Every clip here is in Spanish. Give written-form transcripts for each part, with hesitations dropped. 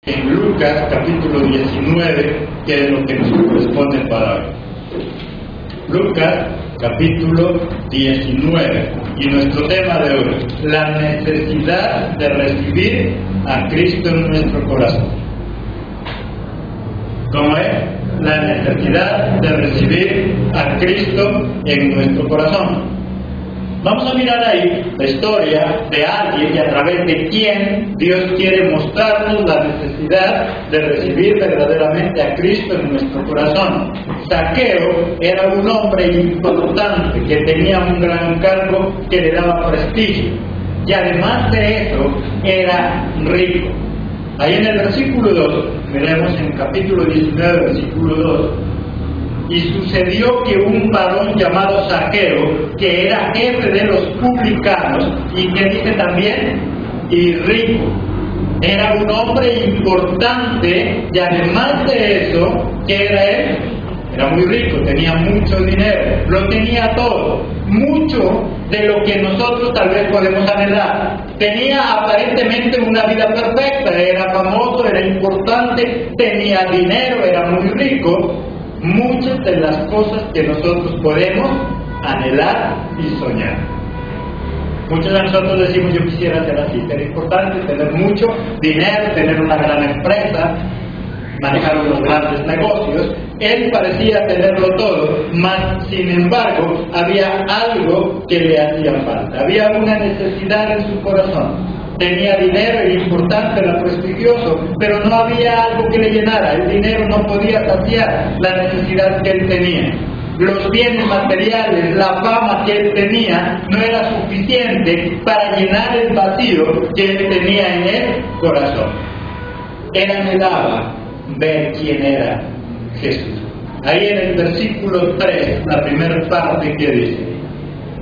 En Lucas capítulo 19, que es lo que nos corresponde para hoy. Lucas capítulo 19, y nuestro tema de hoy, la necesidad de recibir a Cristo en nuestro corazón. ¿Cómo es? La necesidad de recibir a Cristo en nuestro corazón. Vamos a mirar ahí la historia de alguien y a través de quien Dios quiere mostrarnos la necesidad de recibir verdaderamente a Cristo en nuestro corazón. Zaqueo era un hombre importante que tenía un gran cargo que le daba prestigio, y además de eso era rico. Ahí en el versículo 2, veremos en capítulo 19, versículo 2, y sucedió que un varón llamado Zaqueo, que era jefe de los publicanos, y que dice también, y rico, era un hombre importante, y además de eso, ¿qué era él? Era muy rico, tenía mucho dinero, lo tenía todo, mucho de lo que nosotros tal vez podemos anhelar. Tenía aparentemente una vida perfecta, era famoso, era importante, tenía dinero, era muy rico. Muchas de las cosas que nosotros podemos anhelar y soñar. Muchos de nosotros decimos, yo quisiera ser así, ser importante, tener mucho dinero, tener una gran empresa, manejar unos grandes negocios. Él parecía tenerlo todo, mas sin embargo había algo que le hacía falta, había una necesidad en su corazón. Tenía dinero, era importante, era prestigioso, pero no había algo que le llenara. El dinero no podía saciar la necesidad que él tenía. Los bienes materiales, la fama que él tenía, no era suficiente para llenar el vacío que él tenía en el corazón. Él anhelaba ver quién era Jesús. Ahí en el versículo 3, la primera parte que dice,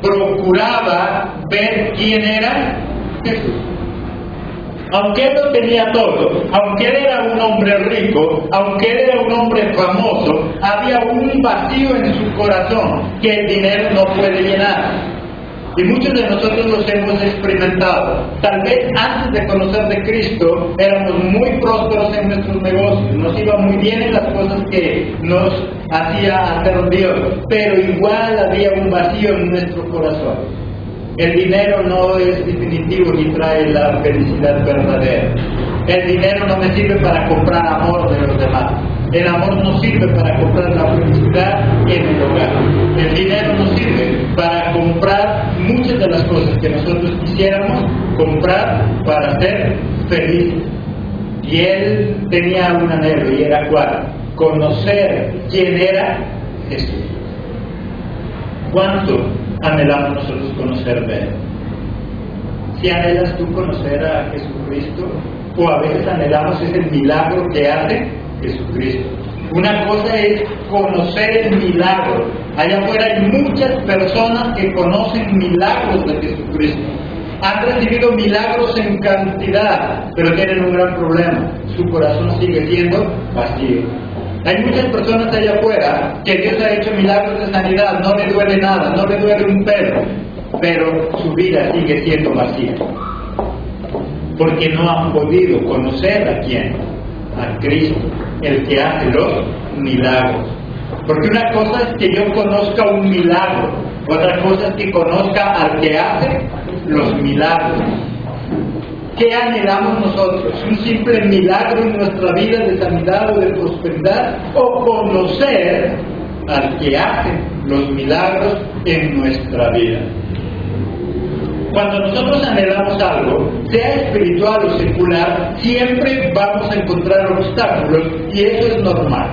procuraba ver quién era Jesús. Aunque él lo tenía todo, aunque él era un hombre rico, aunque él era un hombre famoso, había un vacío en su corazón que el dinero no puede llenar. Y muchos de nosotros los hemos experimentado. Tal vez antes de conocer de Cristo éramos muy prósperos en nuestros negocios, nos iba muy bien en las cosas que nos hacía hacer Dios, pero igual había un vacío en nuestro corazón. El dinero no es definitivo ni trae la felicidad verdadera. El dinero no me sirve para comprar amor de los demás. El amor no sirve para comprar la felicidad en el hogar. El dinero no sirve para comprar muchas de las cosas que nosotros quisiéramos comprar para ser felices. Y él tenía un anhelo, y era ¿cuál? Conocer quién era Jesús. ¿Cuánto anhelamos nosotros conocer de Él? Si anhelas tú conocer a Jesucristo, o a veces anhelamos ese milagro que hace Jesucristo. Una cosa es conocer el milagro. Allá afuera hay muchas personas que conocen milagros de Jesucristo. Han recibido milagros en cantidad, pero tienen un gran problema. Su corazón sigue siendo vacío. Hay muchas personas allá afuera que Dios ha hecho milagros de sanidad, no le duele nada, no le duele un pelo, pero su vida sigue siendo vacía. Porque no han podido conocer a quién, a Cristo, el que hace los milagros. Porque una cosa es que yo conozca un milagro, otra cosa es que conozca al que hace los milagros. ¿Qué anhelamos nosotros? ¿Un simple milagro en nuestra vida de sanidad o de prosperidad? ¿O conocer al que hace los milagros en nuestra vida? Cuando nosotros anhelamos algo, sea espiritual o secular, siempre vamos a encontrar obstáculos, y eso es normal.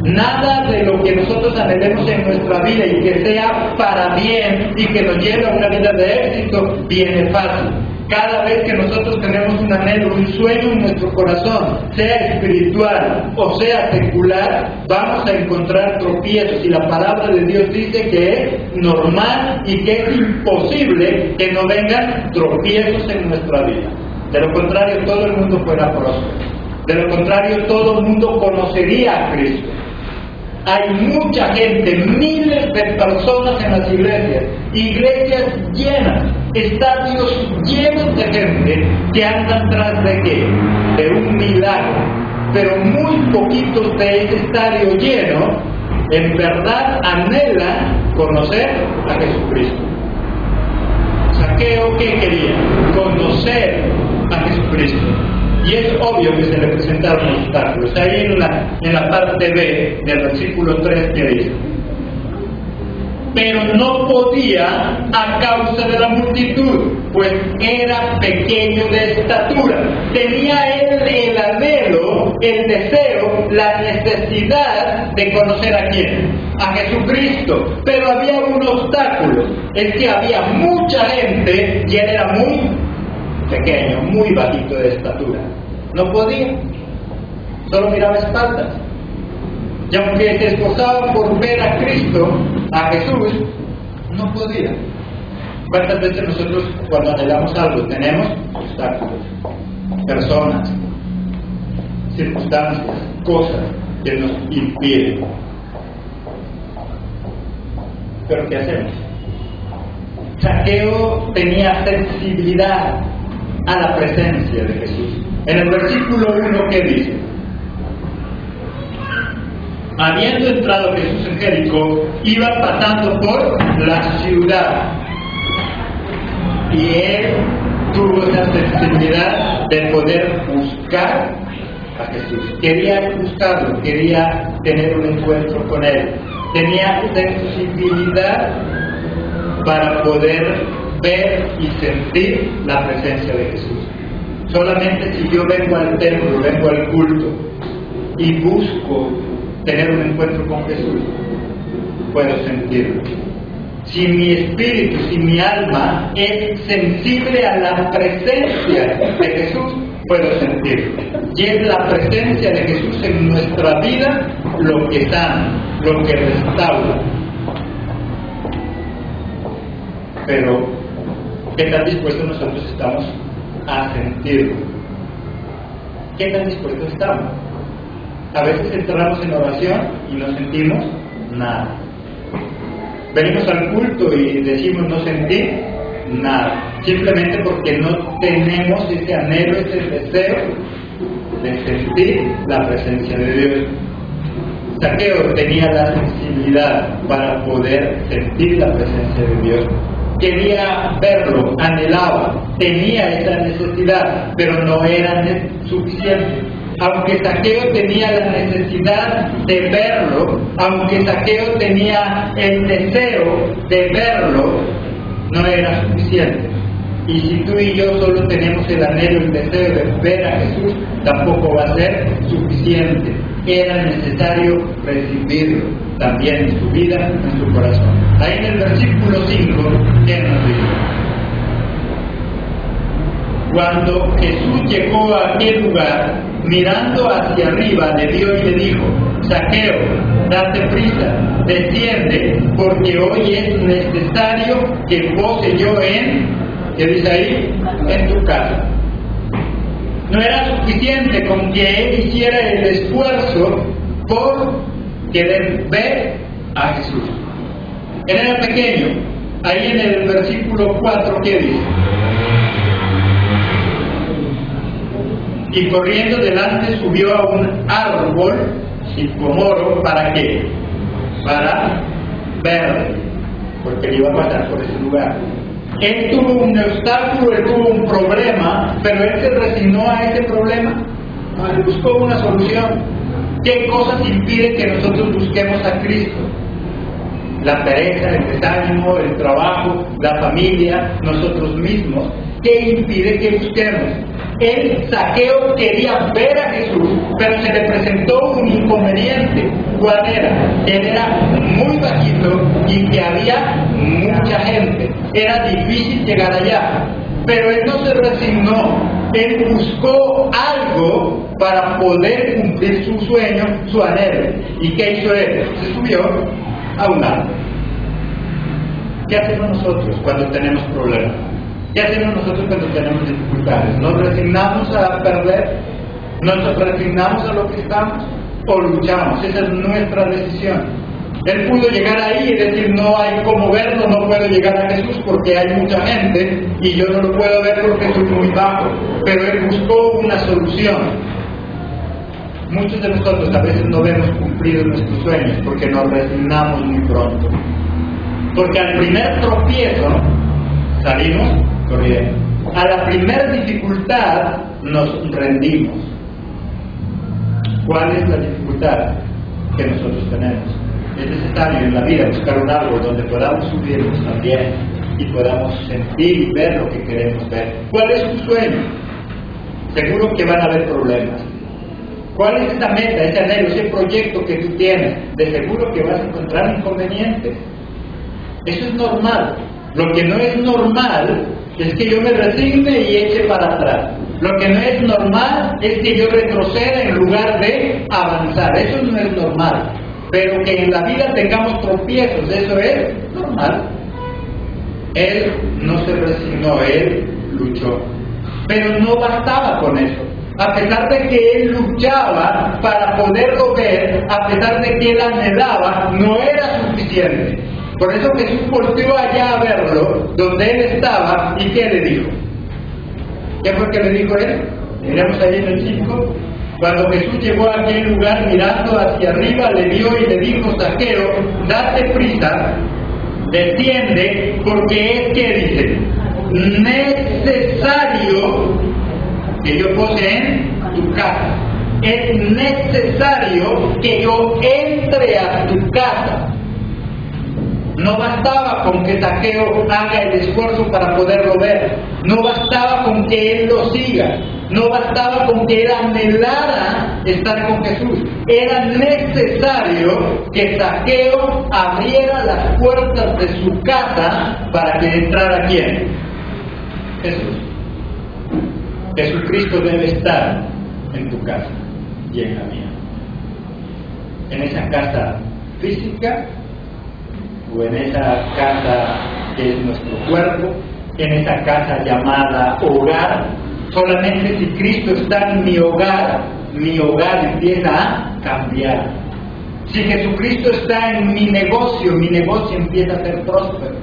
Nada de lo que nosotros anhelemos en nuestra vida y que sea para bien y que nos lleve a una vida de éxito, viene fácil. Cada vez que nosotros tenemos un anhelo, un sueño en nuestro corazón, sea espiritual o sea secular, vamos a encontrar tropiezos, y la palabra de Dios dice que es normal y que es imposible que no vengan tropiezos en nuestra vida. De lo contrario, todo el mundo fuera próspero. De lo contrario, todo el mundo conocería a Cristo. Hay mucha gente, miles de personas en las iglesias llenas, estadios llenos de gente que andan tras de ¿qué? De un pero muy poquitos de ese estadio lleno en verdad anhelan conocer a Jesucristo. Zaqueo, ¿qué quería? Conocer a Jesucristo. Y es obvio que se le presentaron obstáculos. Ahí en la parte B del versículo 3 que dice: pero no podía a causa de la multitud, pues era pequeño de estatura. Tenía él el anhelo, el deseo, la necesidad de conocer a quién, a Jesucristo. Pero había un obstáculo, es que había mucha gente y él era muy pequeño, muy bajito de estatura. No podía, solo miraba espaldas. Y aunque se esforzaba por ver a Cristo, a Jesús, no podía. ¿Cuántas veces nosotros cuando anhelamos algo tenemos obstáculos? Personas, circunstancias, cosas que nos impiden. ¿Pero qué hacemos? Zaqueo tenía sensibilidad a la presencia de Jesús. En el versículo 1, ¿qué dice? Habiendo entrado Jesús en Jericó, iba pasando por la ciudad. Y él tuvo esa sensibilidad de poder buscar a Jesús. Quería buscarlo, quería tener un encuentro con él. Tenía sensibilidad para poder ver y sentir la presencia de Jesús. Solamente si yo vengo al templo, vengo al culto y busco tener un encuentro con Jesús, puedo sentirlo. Si mi espíritu, si mi alma es sensible a la presencia de Jesús, puedo sentirlo. Y es la presencia de Jesús en nuestra vida lo que sana, lo que restaura. Pero, ¿qué tan dispuestos nosotros estamos a sentirlo? ¿Qué tan dispuestos estamos? A veces entramos en oración y no sentimos nada. Venimos al culto y decimos no sentí nada. Simplemente porque no tenemos ese anhelo, ese deseo de sentir la presencia de Dios. Zaqueo tenía la sensibilidad para poder sentir la presencia de Dios. Quería verlo, anhelaba, tenía esa necesidad, pero no era suficiente. Aunque Zaqueo tenía la necesidad de verlo, aunque Zaqueo tenía el deseo de verlo, no era suficiente. Y si tú y yo solo tenemos el anhelo, el deseo de ver a Jesús, tampoco va a ser suficiente. Era necesario recibirlo también en su vida, en su corazón. Ahí en el versículo 5, ¿qué nos dice? Cuando Jesús llegó a aquel lugar, mirando hacia arriba, le vio y le dijo: Zaqueo, date prisa, desciende, porque hoy es necesario que pose yo ¿qué dice ahí? En tu casa. No era suficiente con que él hiciera el esfuerzo por querer ver a Jesús. Él era pequeño. Ahí en el versículo 4, ¿qué dice? Y corriendo delante subió a un árbol sicomoro. ¿Para qué? Para verle, porque él iba a pasar por ese lugar. Él tuvo un obstáculo, él tuvo un problema, pero él se resignó a ese problema. Él buscó una solución. ¿Qué cosas impiden que nosotros busquemos a Cristo? La pereza, el desánimo, el trabajo, la familia, nosotros mismos. ¿Qué impide que busquemos? El Zaqueo quería ver a Jesús, pero se le presentó un inconveniente. ¿Cuál era? Él era muy bajito y que había mucha gente. Era difícil llegar allá. Pero él no se resignó. Él buscó algo para poder cumplir su sueño, su anhelo. ¿Y qué hizo él? Se subió a un árbol. ¿Qué hacemos nosotros cuando tenemos problemas? ¿Qué hacemos nosotros cuando tenemos dificultades? ¿Nos resignamos a perder? ¿Nos resignamos a lo que estamos? ¿O luchamos? Esa es nuestra decisión. Él pudo llegar ahí y decir: no hay cómo verlo, no puedo llegar a Jesús porque hay mucha gente y yo no lo puedo ver porque soy muy bajo. Pero él buscó una solución. muchos de nosotros a veces no vemos cumplidos nuestros sueños porque nos resignamos muy pronto. Porque al primer tropiezo salimos corriendo. A la primera dificultad nos rendimos. ¿Cuál es la dificultad que nosotros tenemos? Es necesario en la vida buscar un árbol donde podamos subirnos también y podamos sentir y ver lo que queremos ver. ¿Cuál es tu sueño? Seguro que van a haber problemas. ¿Cuál es esa meta, ese anhelo, ese proyecto que tú tienes? De seguro que vas a encontrar inconvenientes. Eso es normal. Lo que no es normal es que yo me resigne y eche para atrás. Lo que no es normal es que yo retroceda en lugar de avanzar. Eso no es normal. Pero que en la vida tengamos tropiezos, eso es normal. Él no se resignó, él luchó. Pero no bastaba con eso. A pesar de que él luchaba para poderlo ver, a pesar de que él anhelaba, no era suficiente. Por eso Jesús volteó allá a verlo, donde él estaba, ¿y qué le dijo? ¿Qué fue que le dijo él? Miremos ahí en el 5. Cuando Jesús llegó a aquel lugar, mirando hacia arriba, le vio y le dijo: Zaqueo, date prisa, desciende, porque es que dice, necesario que yo pose en tu casa. Es necesario que yo entre a tu casa. No bastaba con que Zaqueo haga el esfuerzo para poderlo ver. No bastaba con que él lo siga. No bastaba con que él anhelara estar con Jesús. Era necesario que Zaqueo abriera las puertas de su casa para que entrara ¿quién? Jesús. Jesucristo debe estar en tu casa y en la mía. En esa casa física o en esa casa que es nuestro cuerpo, en esa casa llamada hogar. Solamente si Cristo está en mi hogar empieza a cambiar. Si Jesucristo está en mi negocio empieza a ser próspero.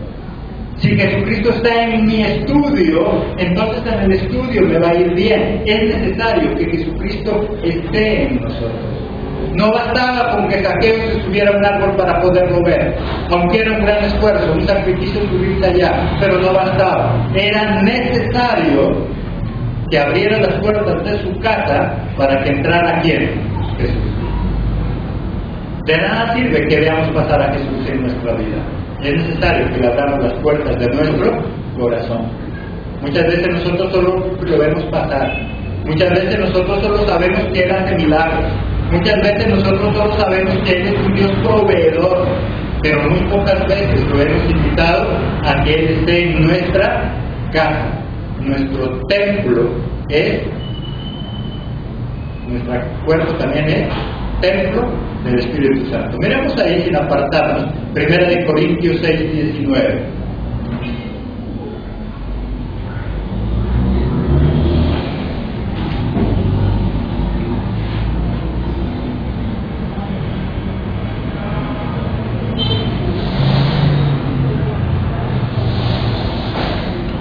Si Jesucristo está en mi estudio, entonces en el estudio me va a ir bien. Es necesario que Jesucristo esté en nosotros. No bastaba con que Zaqueo se subiera a un árbol para poderlo ver, aunque era un gran esfuerzo, un sacrificio subirse allá, pero no bastaba. Era necesario que abriera las puertas de su casa para que entrara ¿quién? Jesús. De nada sirve que veamos pasar a Jesús en nuestra vida. Es necesario que le abramos las puertas de nuestro corazón. Muchas veces nosotros solo lo vemos pasar. Muchas veces nosotros solo sabemos que Él hace milagros. Muchas veces nosotros solo sabemos que Él es un Dios proveedor. Pero muy pocas veces lo hemos invitado a que Él esté en nuestra casa. Nuestro templo es, nuestro cuerpo también es templo del Espíritu Santo. Miremos ahí sin apartarnos, 1 Corintios 6:19.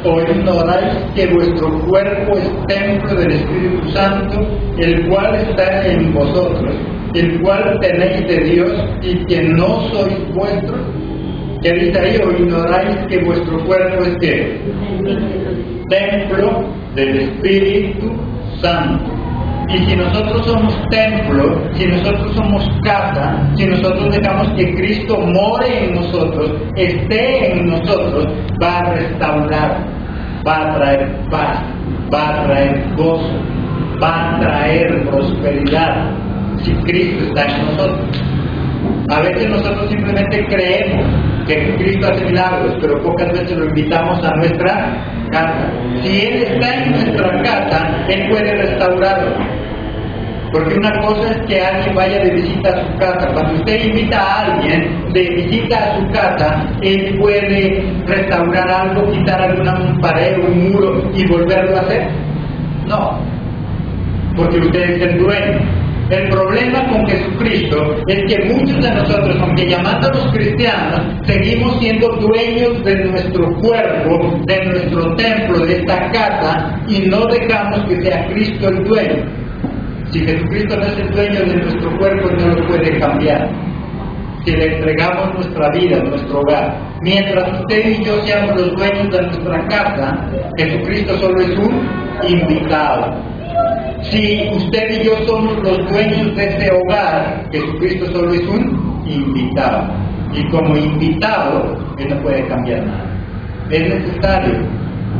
¿O ignoráis que vuestro cuerpo es templo del Espíritu Santo, el cual está en vosotros, el cual tenéis de Dios y que no sois vuestros? ¿Qué dice ahí? ¿O ignoráis que vuestro cuerpo es ¿qué? Templo del Espíritu Santo. Y si nosotros somos templo, si nosotros somos casa, si nosotros dejamos que Cristo more en nosotros, esté en nosotros, va a restaurar, va a traer paz, va a traer gozo, va a traer prosperidad, si Cristo está en nosotros. A veces nosotros simplemente creemos que Cristo hace milagros, pero pocas veces lo invitamos a nuestra casa. Si Él está en nuestra casa, Él puede restaurarlo. Porque una cosa es que alguien vaya de visita a su casa. Cuando usted invita a alguien de visita a su casa, Él puede restaurar algo, quitar alguna pared, un muro y volverlo a hacer. No, porque usted es el dueño. El problema con Jesucristo es que muchos de nosotros, aunque llamándonos cristianos, seguimos siendo dueños de nuestro cuerpo, de nuestro templo, de esta casa, y no dejamos que sea Cristo el dueño. Si Jesucristo no es el dueño de nuestro cuerpo, no lo puede cambiar. Si le entregamos nuestra vida, nuestro hogar, mientras usted y yo seamos los dueños de nuestra casa, Jesucristo solo es un invitado. Si usted y yo somos los dueños de ese hogar, Jesucristo solo es un invitado. Y como invitado, Él no puede cambiar nada. Es necesario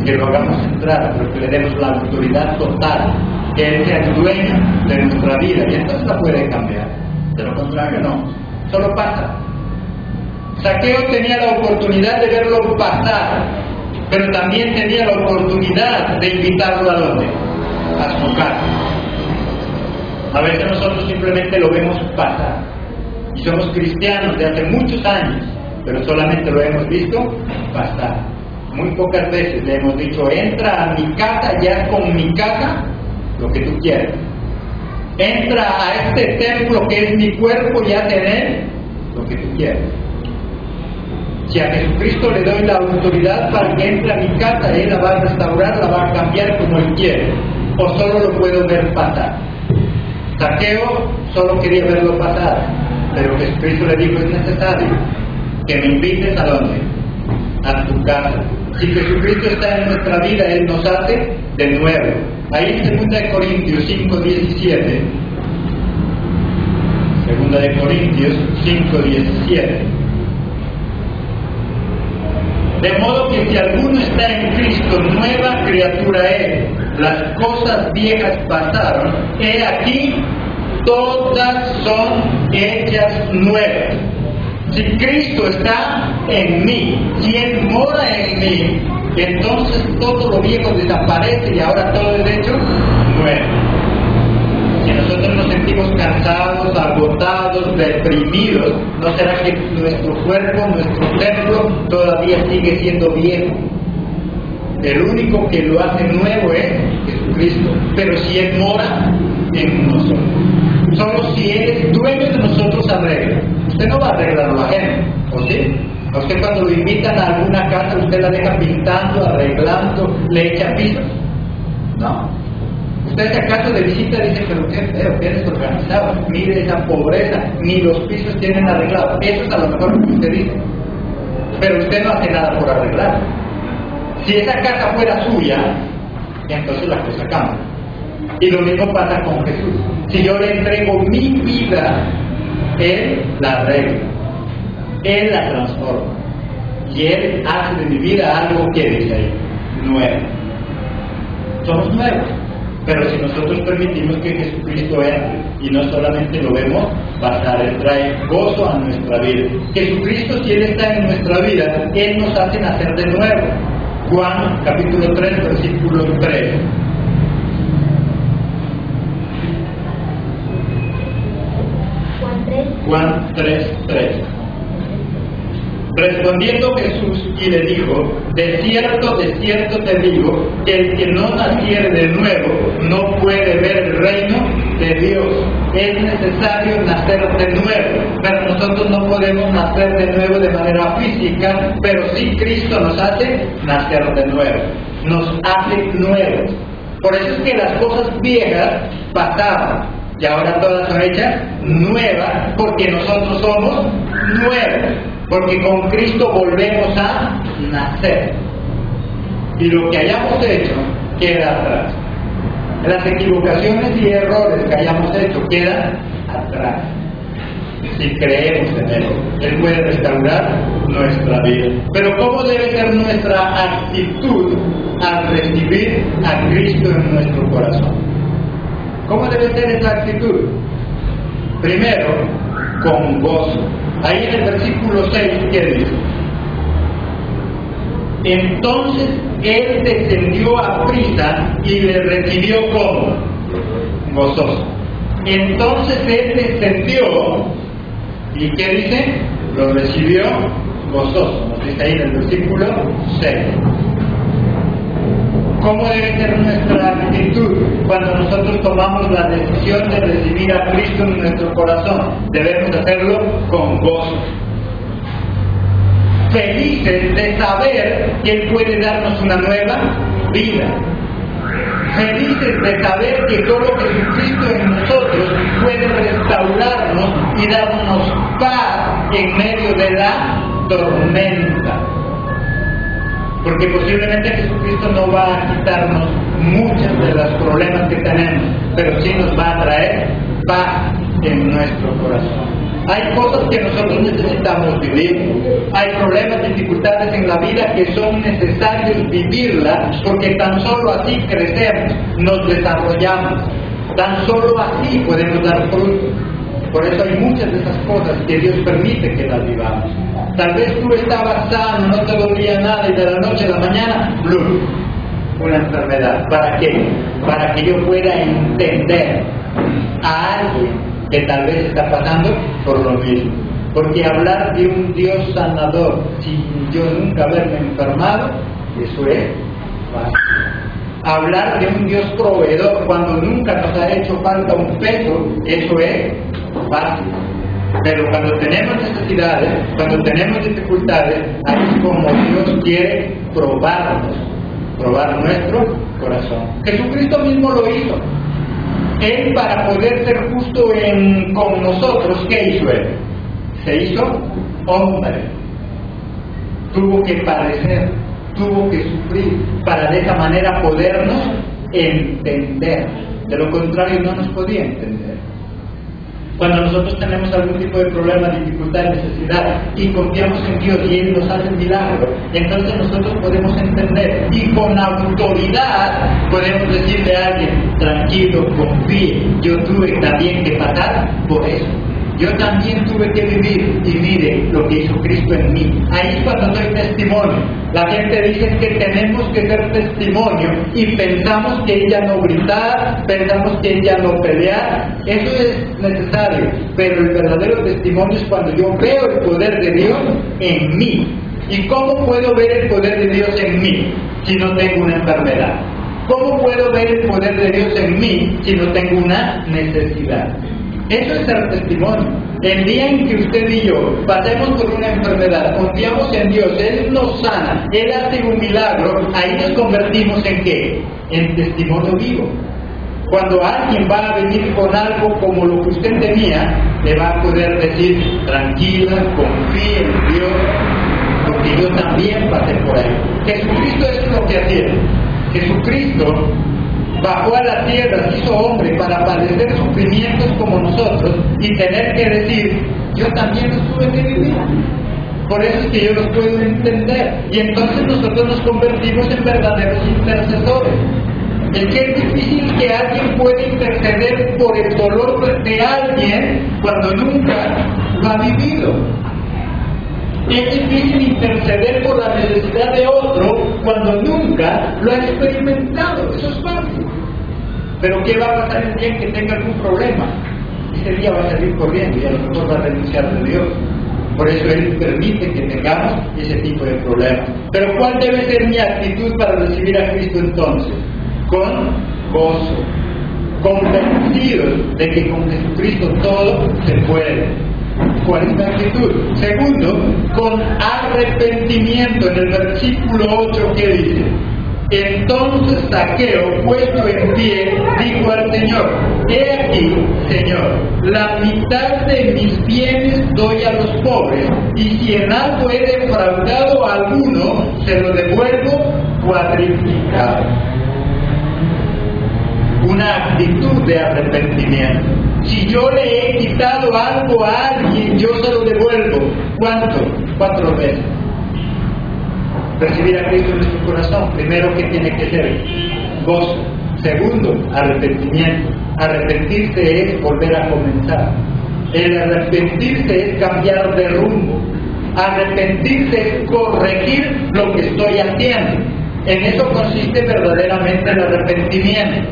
que lo hagamos entrar, pero que le demos la autoridad total, que Él sea el dueño de nuestra vida, y entonces la puede cambiar. De lo contrario, no. Solo pasa. Zaqueo tenía la oportunidad de verlo pasar, pero también tenía la oportunidad de invitarlo ¿a dónde? A su casa. A veces nosotros simplemente lo vemos pasar, y somos cristianos de hace muchos años, pero solamente lo hemos visto pasar. Muy pocas veces le hemos dicho: entra a mi casa, ya con mi casa, lo que tú quieras. Entra a este templo que es mi cuerpo y haz en él lo que tú quieras. Si a Jesucristo le doy la autoridad para que entre a mi casa, Él la va a restaurar, la va a cambiar como Él quiere. O solo lo puedo ver pasar. Zaqueo solo quería verlo pasar, pero Jesucristo le dijo: es necesario que me invites ¿a dónde? A tu casa. Si Jesucristo está en nuestra vida, Él nos hace de nuevo. Ahí en 2 Corintios 5:17. 2 Corintios 5:17. De modo que si alguno está en Cristo, nueva criatura es. Las cosas viejas pasaron, he aquí, todas son hechas nuevas. Si Cristo está en mí, si Él mora en mí, entonces todo lo viejo desaparece y ahora todo es hecho nuevo. Si nosotros nos sentimos cansados, agotados, deprimidos, ¿no será que nuestro cuerpo, nuestro templo todavía sigue siendo viejo? El único que lo hace nuevo es Jesucristo, pero si Él mora en nosotros. Solo si Él es dueño de nosotros arregla. Usted no va a arreglar lo ajeno, ¿o sí? A usted cuando lo invitan a alguna casa, usted la deja pintando, arreglando, le echa pisos. No. Usted si acaso de visita dice: pero qué feo, qué desorganizado, mire esa pobreza, ni los pisos tienen arreglado. Eso es a lo mejor lo que usted dice. Pero usted no hace nada por arreglar. Si esa casa fuera suya, entonces la cosa cambia. Y lo mismo pasa con Jesús. Si yo le entrego mi vida, Él la arregla, Él la transforma, y Él hace de mi vida algo que dice ahí, nuevo. Somos nuevos, pero si nosotros permitimos que Jesucristo entre, y no solamente lo vemos pasar, Él trae gozo a nuestra vida. Jesucristo, si Él está en nuestra vida, Él nos hace nacer de nuevo. Juan capítulo 3, versículo 3. Juan 3:3. Respondiendo Jesús y le dijo: de cierto te digo, que el que no naciere de nuevo no puede ver el reino de Dios. Es necesario nacer de nuevo, pero nosotros no podemos nacer de nuevo de manera física, pero sí Cristo nos hace nacer de nuevo, nos hace nuevos. Por eso es que las cosas viejas pasaban y ahora todas son hechas nuevas, porque nosotros somos nuevos, porque con Cristo volvemos a nacer. Y lo que hayamos hecho queda atrás. Las equivocaciones y errores que hayamos hecho quedan atrás. Si creemos en Él, Él puede restaurar nuestra vida. Pero ¿cómo debe ser nuestra actitud al recibir a Cristo en nuestro corazón? ¿Cómo debe ser esa actitud? Primero, con gozo. Ahí en el versículo 6, ¿qué dice? Entonces Él descendió a prisa y le recibió como gozoso. Entonces Él descendió, ¿y qué dice? Lo recibió gozoso. Nos dice ahí en el versículo 6. ¿Cómo debe ser nuestra actitud cuando nosotros tomamos la decisión de recibir a Cristo en nuestro corazón? Debemos hacerlo con gozo, felices de saber que Él puede darnos una nueva vida, felices de saber que solo Jesucristo en nosotros puede restaurarnos y darnos paz en medio de la tormenta. Porque posiblemente Jesucristo no va a quitarnos muchos de los problemas que tenemos, pero sí nos va a traer paz en nuestro corazón. Hay cosas que nosotros necesitamos vivir. Hay problemas, dificultades en la vida que son necesarios vivirlas, porque tan solo así crecemos, nos desarrollamos. Tan solo así podemos dar fruto. Por eso hay muchas de esas cosas que Dios permite que las vivamos. Tal vez tú estabas sano, no te dolía nada y de la noche a la mañana, ¡blum!, una enfermedad. ¿Para qué? Para que yo pueda entender a alguien que tal vez está pasando por lo mismo. Porque hablar de un Dios sanador sin yo nunca haberme enfermado, eso es fácil. Hablar de un Dios proveedor cuando nunca nos ha hecho falta un peso, eso es fácil. Pero cuando tenemos necesidades, cuando tenemos dificultades, ahí es como Dios quiere probarnos, probar nuestro corazón. Jesucristo mismo lo hizo. Él, para poder ser justo con nosotros, ¿qué hizo Él? Se hizo hombre. Tuvo que padecer, tuvo que sufrir, para de esa manera podernos entender. De lo contrario, no nos podía entender. Cuando nosotros tenemos algún tipo de problema, dificultad, necesidad, y confiamos en Dios y Él nos hace milagros, entonces nosotros podemos entender y con autoridad podemos decirle a alguien: tranquilo, confíe, yo tuve también que pasar por eso. Yo también tuve que vivir y mire lo que hizo Cristo en mí. Ahí es cuando doy testimonio. La gente dice que tenemos que ser testimonio y pensamos que ella no gritar, pensamos que ella no pelear. Eso es necesario, pero el verdadero testimonio es cuando yo veo el poder de Dios en mí. ¿Y cómo puedo ver el poder de Dios en mí si no tengo una enfermedad? ¿Cómo puedo ver el poder de Dios en mí si no tengo una necesidad? Eso es ser testimonio. El día en que usted y yo pasemos por una enfermedad, confiamos en Dios, Él nos sana, Él hace un milagro, ahí nos convertimos ¿en qué? En testimonio vivo. Cuando alguien va a venir con algo como lo que usted tenía, le va a poder decir: tranquila, confíe en Dios, porque yo también pasé por ahí. Jesucristo es lo que hacía. Jesucristo bajó a la tierra, se hizo hombre para padecer sufrimientos como nosotros y tener que decir: yo también los tuve que vivir. Por eso es que yo los puedo entender. Y entonces nosotros nos convertimos en verdaderos intercesores. Es que es difícil que alguien pueda interceder por el dolor de alguien cuando nunca lo ha vivido. Es difícil interceder por la necesidad de otro cuando nunca lo ha experimentado. Eso es fácil. Pero ¿qué va a pasar el día en que tenga algún problema? Ese día va a salir corriendo y a lo mejor va a renunciar de Dios. Por eso Él permite que tengamos ese tipo de problemas. Pero ¿cuál debe ser mi actitud para recibir a Cristo entonces? Con gozo, convencidos de que con Jesucristo todo se puede. ¿Cuál es la actitud? Segundo, con arrepentimiento. En el versículo 8, ¿qué dice? Entonces Zaqueo, puesto en pie, dijo al Señor: he aquí, Señor, la mitad de mis bienes doy a los pobres, y si en algo he defraudado a alguno, se lo devuelvo cuadriplicado. Una actitud de arrepentimiento. Si yo le he quitado algo a alguien, yo se lo devuelvo. ¿Cuánto? 4 veces. Recibir a Cristo en nuestro corazón. Primero, ¿qué tiene que ser? Gozo. Segundo, arrepentimiento. Arrepentirse es volver a comenzar. El arrepentirse es cambiar de rumbo. Arrepentirse es corregir lo que estoy haciendo. En eso consiste verdaderamente el arrepentimiento.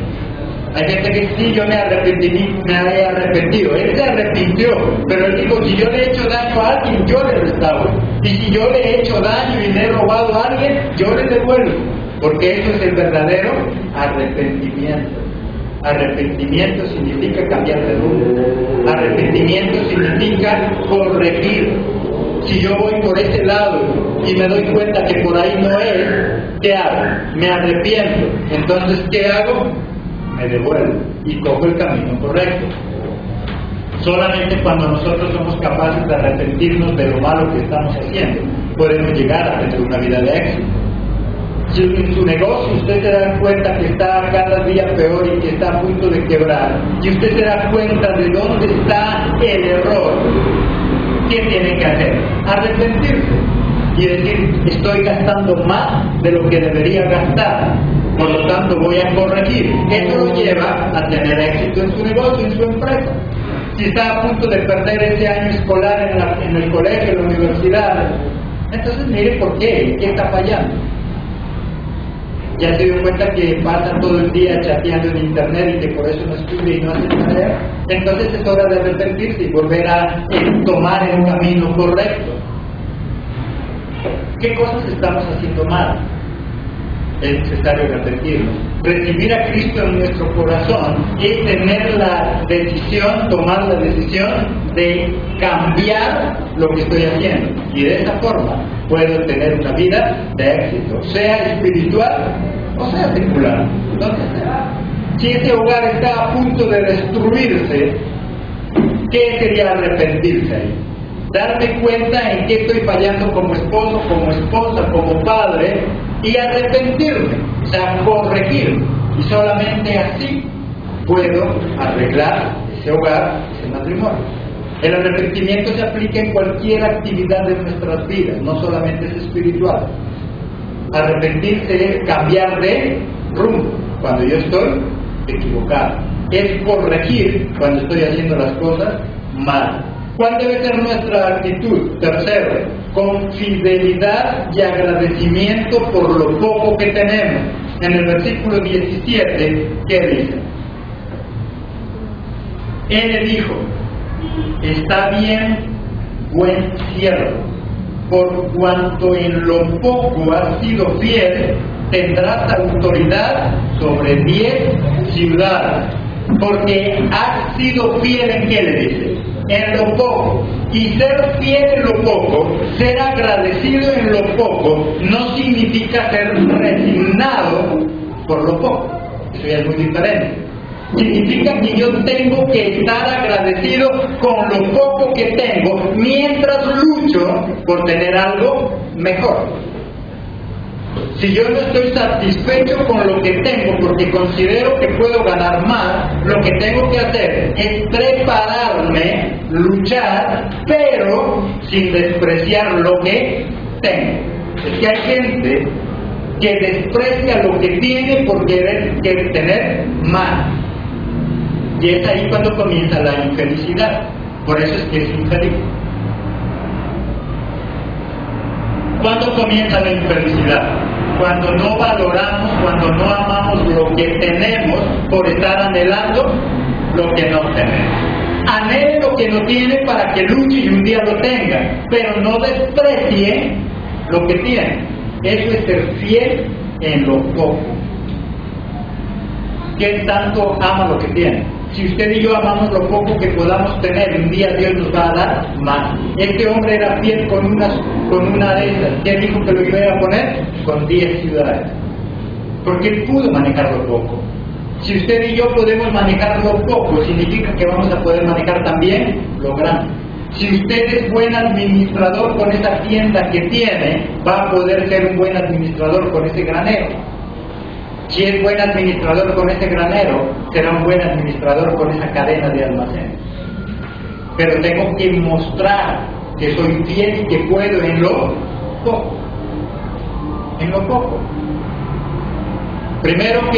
Hay gente que sí, yo me he arrepentido. Él se arrepintió, pero él dijo: si yo le he hecho daño a alguien, yo le restauro. Y si yo le he hecho daño y le he robado a alguien, yo le devuelvo. Porque eso es el verdadero arrepentimiento. Arrepentimiento significa cambiar de rumbo. Arrepentimiento significa corregir. si yo voy por ese lado y me doy cuenta que por ahí no es, ¿qué hago? Me arrepiento. Entonces, ¿qué hago? Me devuelvo y cojo el camino correcto. Solamente cuando nosotros somos capaces de arrepentirnos de lo malo que estamos haciendo, podemos llegar a tener una vida de éxito. Si en su negocio usted se da cuenta que está cada día peor y que está a punto de quebrar, y usted se da cuenta de dónde está el error, ¿qué tiene que hacer? Arrepentirse y decir, estoy gastando más de lo que debería gastar, por lo tanto voy a corregir. Eso lo lleva a tener éxito en su negocio, en su empresa. Si está a punto de perder ese año escolar en el colegio, en la universidad, entonces mire por qué, qué está fallando. Ya se dio cuenta que pasa todo el día chateando en internet y que por eso no estudia y no hace tarea. Entonces es hora de arrepentirse y volver a tomar el camino correcto. ¿Qué cosas estamos haciendo mal? Es necesario arrepentirnos. Recibir a Cristo en nuestro corazón es tener la decisión, tomar la decisión de cambiar lo que estoy haciendo. Y de esa forma puedo tener una vida de éxito, sea espiritual o sea secular. Entonces, si ese hogar está a punto de destruirse, ¿qué sería arrepentirse ahí? Darme cuenta en qué estoy fallando como esposo, como esposa, como padre, y arrepentirme, o sea, corregir. Y solamente así puedo arreglar ese hogar, ese matrimonio. El arrepentimiento se aplica en cualquier actividad de nuestras vidas, no solamente es espiritual. Arrepentirse es cambiar de rumbo cuando yo estoy equivocado. Es corregir cuando estoy haciendo las cosas mal. ¿Cuál debe ser nuestra actitud? Tercero, con fidelidad y agradecimiento por lo poco que tenemos. En el versículo 17, ¿qué dice? Él le dijo, está bien, buen siervo, por cuanto en lo poco has sido fiel, tendrás autoridad sobre 10 ciudades. Porque has sido fiel en qué le dice, en lo poco. Y ser fiel en lo poco, ser agradecido en lo poco, no significa ser resignado por lo poco. Eso ya es muy diferente. Significa que yo tengo que estar agradecido con lo poco que tengo mientras lucho por tener algo mejor. Si yo no estoy satisfecho con lo que tengo porque considero que puedo ganar más, lo que tengo que hacer es prepararme, luchar, pero sin despreciar lo que tengo. Es que hay gente que desprecia lo que tiene por querer tener más. Y es ahí cuando comienza la infelicidad. Por eso es que es infeliz. ¿Cuándo comienza la infelicidad? Cuando no valoramos, cuando no amamos lo que tenemos por estar anhelando lo que no tenemos. Anhele lo que no tiene para que luche y un día lo tenga, pero no desprecie lo que tiene. Eso es ser fiel en lo poco. ¿Qué tanto ama lo que tiene? Si usted y yo amamos lo poco que podamos tener, un día Dios nos va a dar más. Este hombre era fiel con una de esas. ¿Quién dijo que lo iba a poner? Con 10 ciudades. Porque él pudo manejar lo poco. Si usted y yo podemos manejar lo poco, significa que vamos a poder manejar también lo grande. Si usted es buen administrador con esa tienda que tiene, va a poder ser un buen administrador con ese granero. Si es buen administrador con ese granero, será un buen administrador con esa cadena de almacén. Pero tengo que mostrar que soy fiel y que puedo en lo poco. En lo poco. Primero,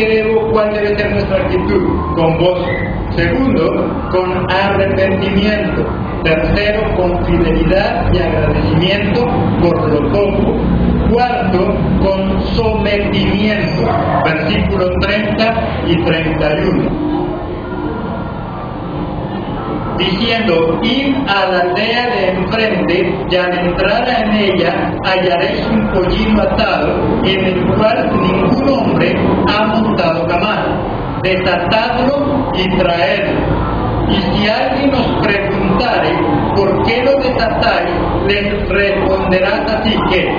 ¿cuál debe ser nuestra actitud? Con gozo. Segundo, con arrepentimiento. Tercero, con fidelidad y agradecimiento por lo poco. Cuarto, con sometimiento. Versículos 30 y 31. Diciendo, id a la aldea de enfrente, y al entrar en ella hallaréis un pollino atado, en el cual ningún hombre ha montado jamás. Desatadlo y traedlo. Y si alguien os preguntare, ¿por qué lo desatáis? les responderás así que,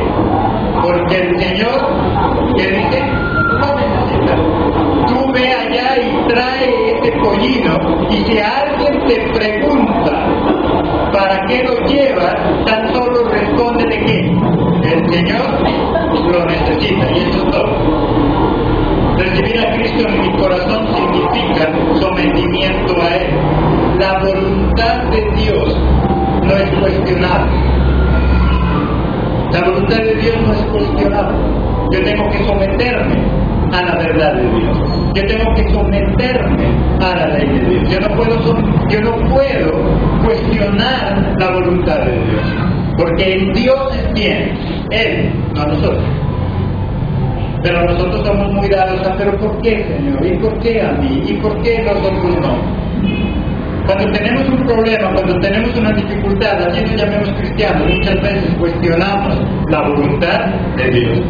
porque el Señor, ¿qué dice? No necesita. Tú ve allá y trae ese pollino, y si alguien te pregunta ¿para qué lo llevas? Tan solo responde de que el Señor lo necesita, y eso es todo. Recibir a Cristo en mi corazón significa sometimiento a Él. La voluntad de Dios no es cuestionable. La voluntad de Dios no es cuestionable. Yo tengo que someterme a la verdad de Dios. Yo tengo que someterme a la ley de Dios. Yo no puedo cuestionar la voluntad de Dios. Porque Dios es quien, Él, no nosotros. Pero nosotros somos muy dados a, ¿pero por qué, Señor? ¿Y por qué a mí? ¿Y por qué nosotros no? Cuando tenemos un problema, cuando tenemos una dificultad, así nos llamemos cristianos, muchas veces cuestionamos la voluntad de Dios.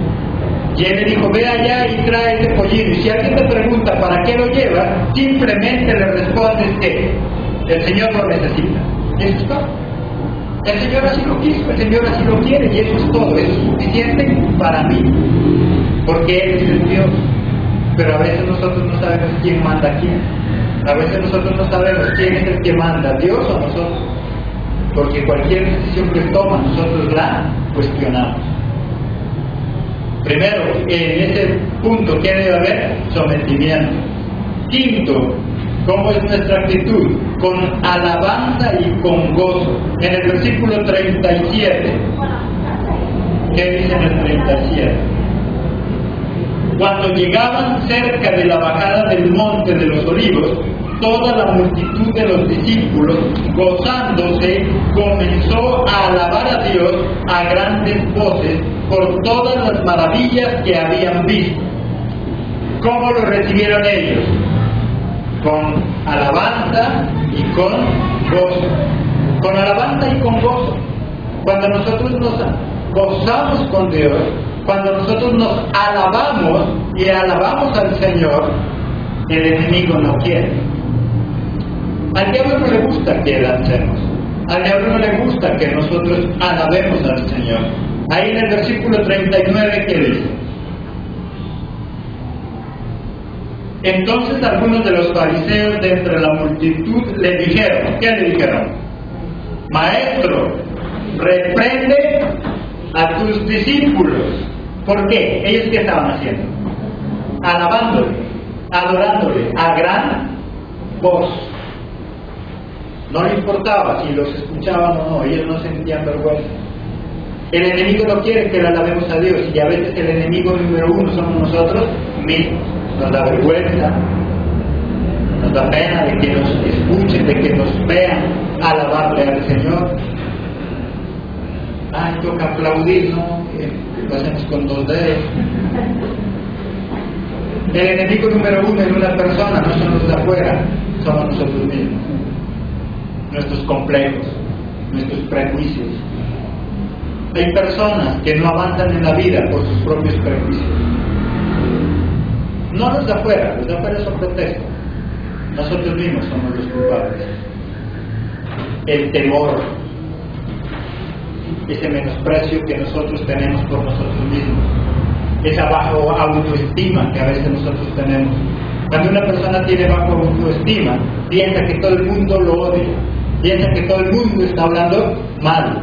Y Él le dijo, ve allá y trae ese pollino. Y si alguien te pregunta para qué lo lleva, simplemente le respondes que el Señor lo necesita. Y eso es todo. El Señor así lo quiso, el Señor así lo quiere, y eso es todo. Eso es suficiente para mí. Porque Él es el Dios. Pero a veces nosotros no sabemos quién manda a quién. A veces nosotros no sabemos quién es el que manda, Dios o nosotros. Porque cualquier decisión que toma, nosotros la cuestionamos. Primero, en ese punto, ¿qué debe haber? Sometimiento. Quinto, ¿cómo es nuestra actitud? Con alabanza y con gozo. En el versículo 37, ¿qué dice en el 37? Cuando llegaban cerca de la bajada del monte de los olivos, toda la multitud de los discípulos, gozándose, comenzó a alabar a Dios a grandes voces por todas las maravillas que habían visto. ¿Cómo lo recibieron ellos? Con alabanza y con gozo. Con alabanza y con gozo. Cuando nosotros nos gozamos con Dios, cuando nosotros nos alabamos y alabamos al Señor, el enemigo no quiere. Al diablo no le gusta que lancemos. Al diablo no le gusta que nosotros alabemos al Señor. Ahí en el versículo 39, ¿qué dice? Entonces algunos de los fariseos de entre la multitud le dijeron, ¿qué le dijeron? Maestro, reprende a tus discípulos. ¿Por qué? ¿Ellos qué estaban haciendo? Alabándole, adorándole a gran voz. No le importaba si los escuchaban o no, ellos no sentían vergüenza. El enemigo no quiere que le alabemos a Dios, y a veces el enemigo número uno somos nosotros mismos. Nos da vergüenza, nos da pena de que nos escuchen, de que nos vean alabarle al Señor. Ay, toca aplaudir, ¿no? Lo hacemos con 2 dedos. El enemigo número uno en una persona no son los de afuera, somos nosotros mismos. Nuestros complejos, nuestros prejuicios. Hay personas que no avanzan en la vida por sus propios prejuicios. No los de afuera son pretextos. Nosotros mismos somos los culpables. El temor, ese menosprecio que nosotros tenemos por nosotros mismos, esa bajo autoestima que a veces nosotros tenemos. Cuando una persona tiene bajo autoestima, piensa que todo el mundo lo odia, piensa que todo el mundo está hablando mal.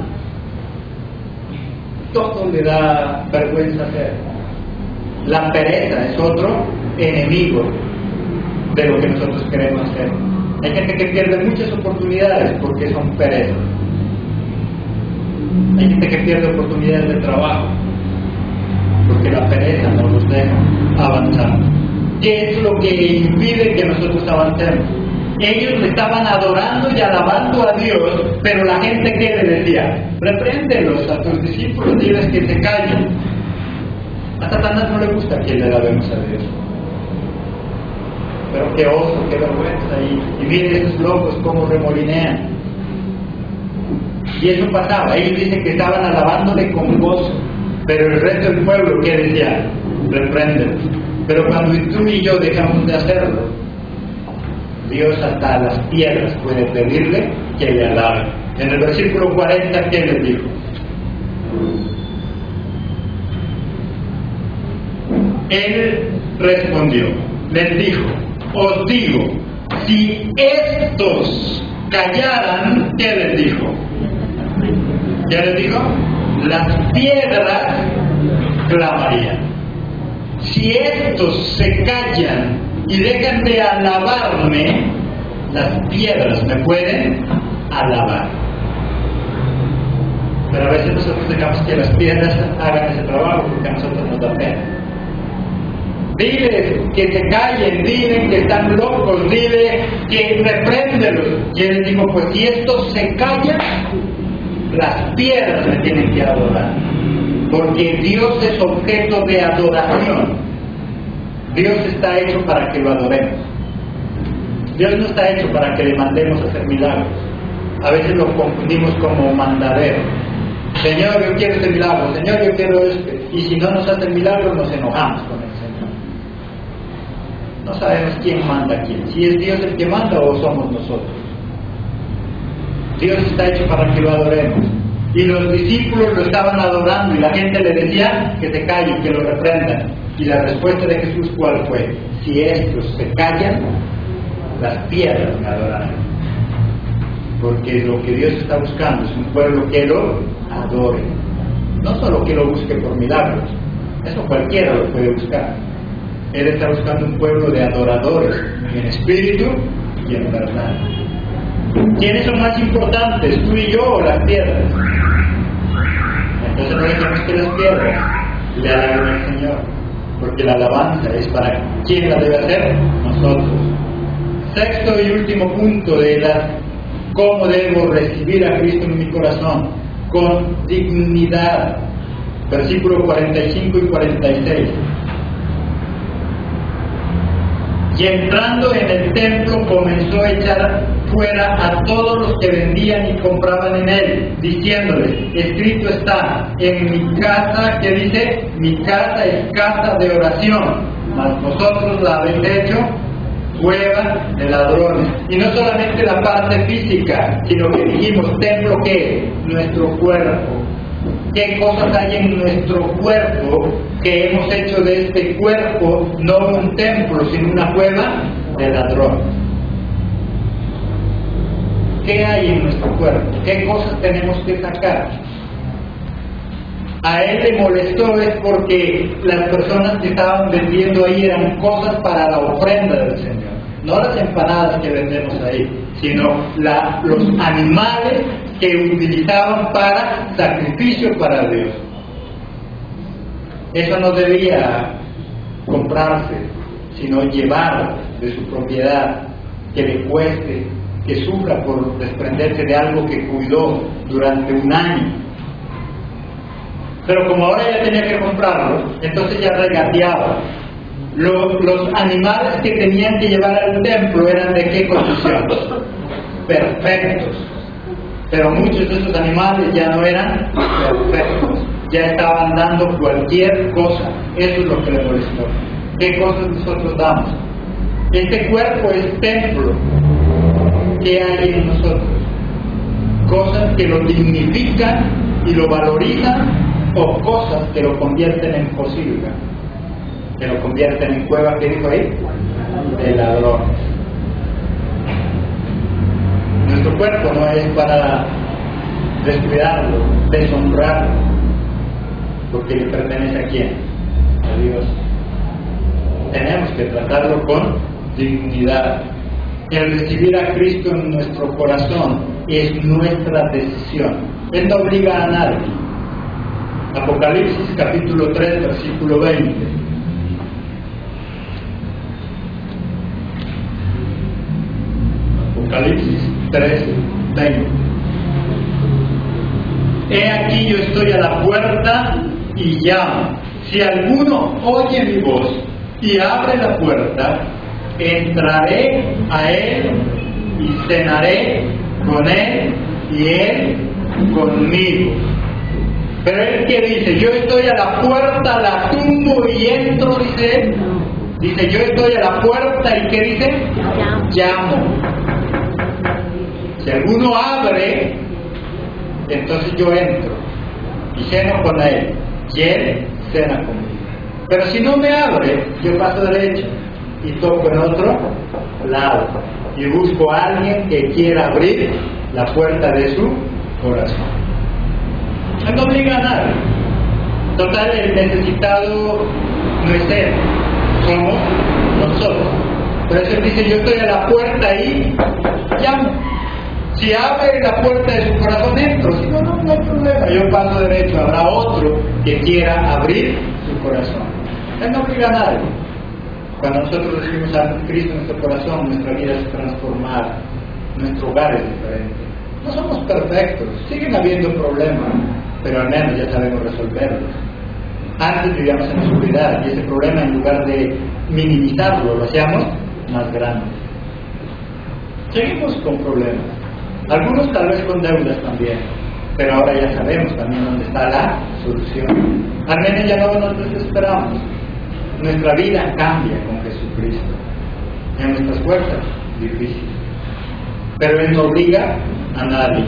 Todo le da vergüenza hacer. La pereza es otro enemigo de lo que nosotros queremos hacer. Hay gente que pierde muchas oportunidades porque son perezas. Hay gente que pierde oportunidades de trabajo porque la pereza no los deja avanzar. ¿Qué es lo que impide que nosotros avancemos? Ellos le estaban adorando y alabando a Dios, pero la gente, ¿qué le decía? Repréndelos a tus discípulos, diles que se callen. A Satanás no le gusta que le alabemos a Dios. Pero qué oso, qué vergüenza. Y miren esos locos cómo remolinean. Y eso pasaba. Ellos dicen que estaban alabándole con gozo, pero el resto del pueblo, ¿qué decía? Repréndelos. Pero cuando tú y yo dejamos de hacerlo, Dios hasta a las piedras puede pedirle que le alabe. En el versículo 40, ¿qué les dijo? Él respondió, les dijo, os digo, si estos callaran, ¿qué les dijo? ¿Qué les dijo? Las piedras clamarían. Si estos se callan y dejan de alabarme, las piedras me pueden alabar. Pero a veces nosotros dejamos que las piedras hagan ese trabajo porque a nosotros nos da pena. Dile que se callen, dile que están locos, dile que repréndelos. Y él dijo, pues si estos se callan, las piedras me tienen que adorar. Porque Dios es objeto de adoración. Dios está hecho para que lo adoremos. Dios no está hecho para que le mandemos a hacer milagros. A veces lo confundimos como mandadero. Señor, yo quiero este milagro. Señor, yo quiero este. Y si no nos hace el milagro, nos enojamos con el Señor. No sabemos quién manda a quién. Si es Dios el que manda o somos nosotros. Dios está hecho para que lo adoremos. Y los discípulos lo estaban adorando y la gente le decía que se callen, que lo reprendan. Y la respuesta de Jesús, ¿cuál fue? Si estos se callan, las piedras me adorarán. Porque lo que Dios está buscando es un pueblo que lo adore. No solo que lo busque por milagros, eso cualquiera lo puede buscar. Él está buscando un pueblo de adoradores, en espíritu y en verdad. ¿Quiénes son más importantes, tú y yo o las piedras? Entonces no dejemos que las piedras le alaben al Señor, porque la alabanza es para ¿quién la debe hacer? Nosotros. Sexto y último punto de cómo debo recibir a Cristo en mi corazón, con dignidad. Versículos 45 y 46. Y entrando en el templo comenzó a echar fuera a todos los que vendían y compraban en él, diciéndoles, escrito está, en mi casa, que dice, mi casa es casa de oración, mas vosotros la habéis hecho cueva de ladrones. Y no solamente la parte física, sino que dijimos, templo, ¿qué? Nuestro cuerpo. ¿Qué cosas hay en nuestro cuerpo que hemos hecho de este cuerpo no un templo, sino una cueva de ladrones? ¿Qué hay en nuestro cuerpo? ¿Qué cosas tenemos que sacar? A él le molestó es porque las personas que estaban vendiendo ahí eran cosas para la ofrenda del Señor. No las empanadas que vendemos ahí, sino los animales que utilizaban para sacrificio para Dios. Eso no debía comprarse, sino llevar de su propiedad, que le cueste, que sufra por desprenderse de algo que cuidó durante un año. Pero como ahora ya tenía que comprarlo, entonces ya regateaba. Los animales que tenían que llevar al templo eran de qué condición? Perfectos. Pero muchos de esos animales ya no eran perfectos, ya estaban dando cualquier cosa. Eso es lo que le molestó. ¿Qué cosas nosotros damos? Este cuerpo es templo. ¿Qué hay en nosotros? Cosas que lo dignifican y lo valorizan, o cosas que lo convierten en posilga, que lo convierten en cueva, ¿qué dijo ahí? De ladrones. Nuestro cuerpo no es para descuidarlo, deshonrarlo, porque le pertenece a quién? A Dios. Tenemos que tratarlo con dignidad. El recibir a Cristo en nuestro corazón es nuestra decisión. Él no obliga a nadie. Apocalipsis capítulo 3, versículo 20. Apocalipsis 3, 20. He aquí yo estoy a la puerta y llamo. Si alguno oye mi voz y abre la puerta, entraré a él y cenaré con él y él conmigo. Pero él que dice, yo estoy a la puerta, la tumbo y entro, dice él. Dice, yo estoy a la puerta y ¿qué dice? Llamo. Si alguno abre, entonces yo entro y ceno con Él, y Él cena conmigo. Pero si no me abre, yo paso derecho y toco en otro lado y busco a alguien que quiera abrir la puerta de su corazón. Él no obliga a nadie. Total, el necesitado no es Él, somos nosotros. Por eso Él dice, yo estoy a la puerta y llamo. Si abre la puerta de su corazón, entro. Si no, no hay problema. Yo paso derecho. Habrá otro que quiera abrir su corazón. Él no obliga a nadie. Cuando nosotros recibimos a Cristo en nuestro corazón, nuestra vida es transformada. Nuestro hogar es diferente. No somos perfectos. Siguen habiendo problemas, pero al menos ya sabemos resolverlos. Antes vivíamos en oscuridad y ese problema, en lugar de minimizarlo, lo hacíamos más grande. Seguimos con problemas. Algunos tal vez con deudas también, pero ahora ya sabemos también dónde está la solución. Al menos ya no nos desesperamos. Nuestra vida cambia con Jesucristo. En nuestras fuerzas, difícil. Pero Él no obliga a nadie.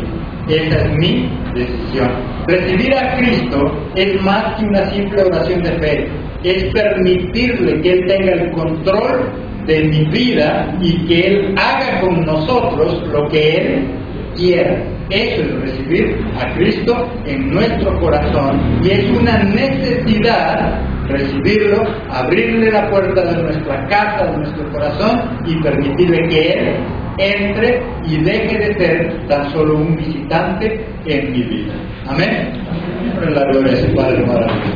Esa es mi decisión. Recibir a Cristo es más que una simple oración de fe. Es permitirle que Él tenga el control de mi vida y que Él haga con nosotros lo que Él quiera. Eso es recibir a Cristo en nuestro corazón, y es una necesidad recibirlo, abrirle la puerta de nuestra casa, de nuestro corazón, y permitirle que Él entre y deje de ser tan solo un visitante en mi vida. Amén. Por la gloria de su Padre maravilloso.